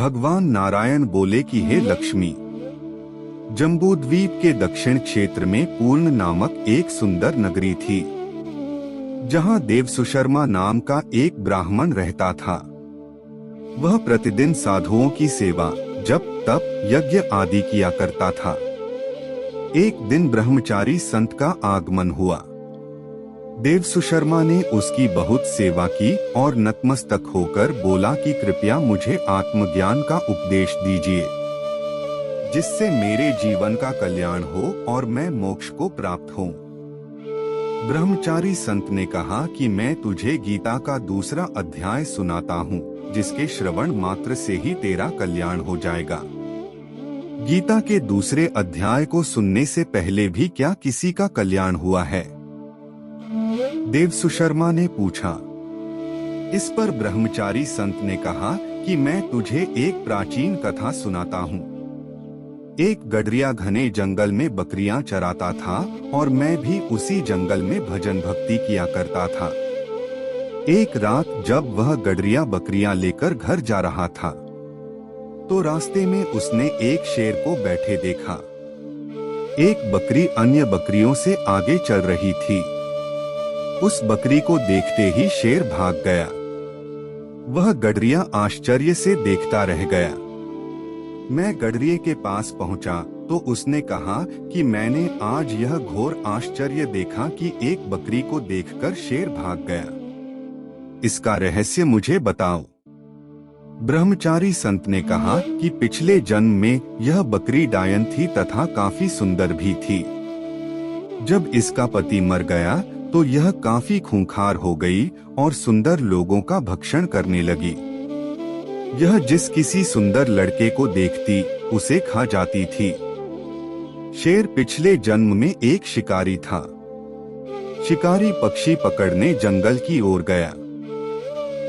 भगवान नारायण बोले कि हे लक्ष्मी, जम्बूद्वीप के दक्षिण क्षेत्र में पूर्ण नामक एक सुंदर नगरी थी, जहां देव सुशर्मा नाम का एक ब्राह्मण रहता था। वह प्रतिदिन साधुओं की सेवा, जप, तप, यज्ञ आदि किया करता था। एक दिन ब्रह्मचारी संत का आगमन हुआ। देव सुशर्मा ने उसकी बहुत सेवा की और नतमस्तक होकर बोला कि कृपया मुझे आत्मज्ञान का उपदेश दीजिए, जिससे मेरे जीवन का कल्याण हो और मैं मोक्ष को प्राप्त हूँ। ब्रह्मचारी संत ने कहा कि मैं तुझे गीता का दूसरा अध्याय सुनाता हूँ, जिसके श्रवण मात्र से ही तेरा कल्याण हो जाएगा। गीता के दूसरे अध्याय को सुनने से पहले भी क्या किसी का कल्याण हुआ है? देव सुशर्मा ने पूछा। इस पर ब्रह्मचारी संत ने कहा कि मैं तुझे एक प्राचीन कथा सुनाता हूँ। एक गडरिया घने जंगल में बकरियां चराता था और मैं भी उसी जंगल में भजन भक्ति किया करता था। एक रात जब वह गडरिया बकरियां लेकर घर जा रहा था, तो रास्ते में उसने एक शेर को बैठे देखा। एक बकरी अन्य बकरियों से आगे चल रही थी। उस बकरी को देखते ही शेर भाग गया। वह गडरिया आश्चर्य से देखता रह गया। मैं गडरिये के पास पहुंचा तो उसने कहा कि मैंने आज यह घोर आश्चर्य देखा कि एक बकरी को देखकर शेर भाग गया। इसका रहस्य मुझे बताओ। ब्रह्मचारी संत ने कहा कि पिछले जन्म में यह बकरी डायन थी तथा काफी सुंदर भी थी। जब इसका पति मर गया तो यह काफी खूंखार हो गई और सुंदर लोगों का भक्षण करने लगी। यह जिस किसी सुंदर लड़के को देखती उसे खा जाती थी। शेर पिछले जन्म में एक शिकारी था। शिकारी पक्षी पकड़ने जंगल की ओर गया।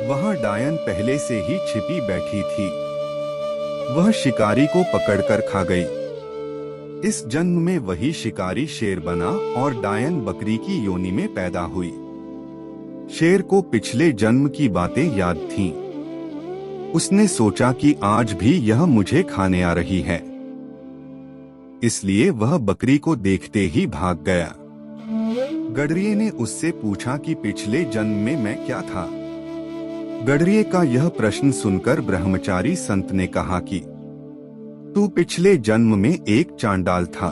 वहां डायन पहले से ही छिपी बैठी थी। वह शिकारी को पकड़कर खा गई। इस जन्म में वही शिकारी शेर बना और डायन बकरी की योनि में पैदा हुई। शेर को पिछले जन्म की बातें याद थीं। उसने सोचा कि आज भी यह मुझे खाने आ रही है, इसलिए वह बकरी को देखते ही भाग गया। गडरिये ने उससे पूछा कि पिछले जन्म में मैं क्या था? गडरिये का यह प्रश्न सुनकर ब्रह्मचारी संत ने कहा कि तू पिछले जन्म में एक चांडाल था।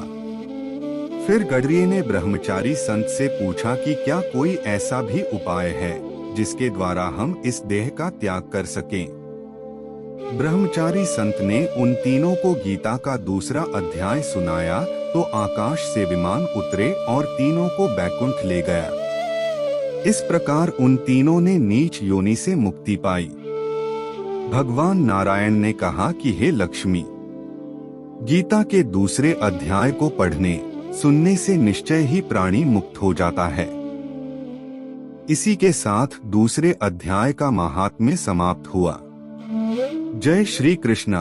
फिर गडरिये ने ब्रह्मचारी संत से पूछा कि क्या कोई ऐसा भी उपाय है जिसके द्वारा हम इस देह का त्याग कर सकें? ब्रह्मचारी संत ने उन तीनों को गीता का दूसरा अध्याय सुनाया तो आकाश से विमान उतरे और तीनों को बैकुंठ ले गया। इस प्रकार उन तीनों ने नीच योनि से मुक्ति पाई। भगवान नारायण ने कहा कि हे लक्ष्मी, गीता के दूसरे अध्याय को पढ़ने सुनने से निश्चय ही प्राणी मुक्त हो जाता है। इसी के साथ दूसरे अध्याय का महात्म्य समाप्त हुआ। जय श्री कृष्णा।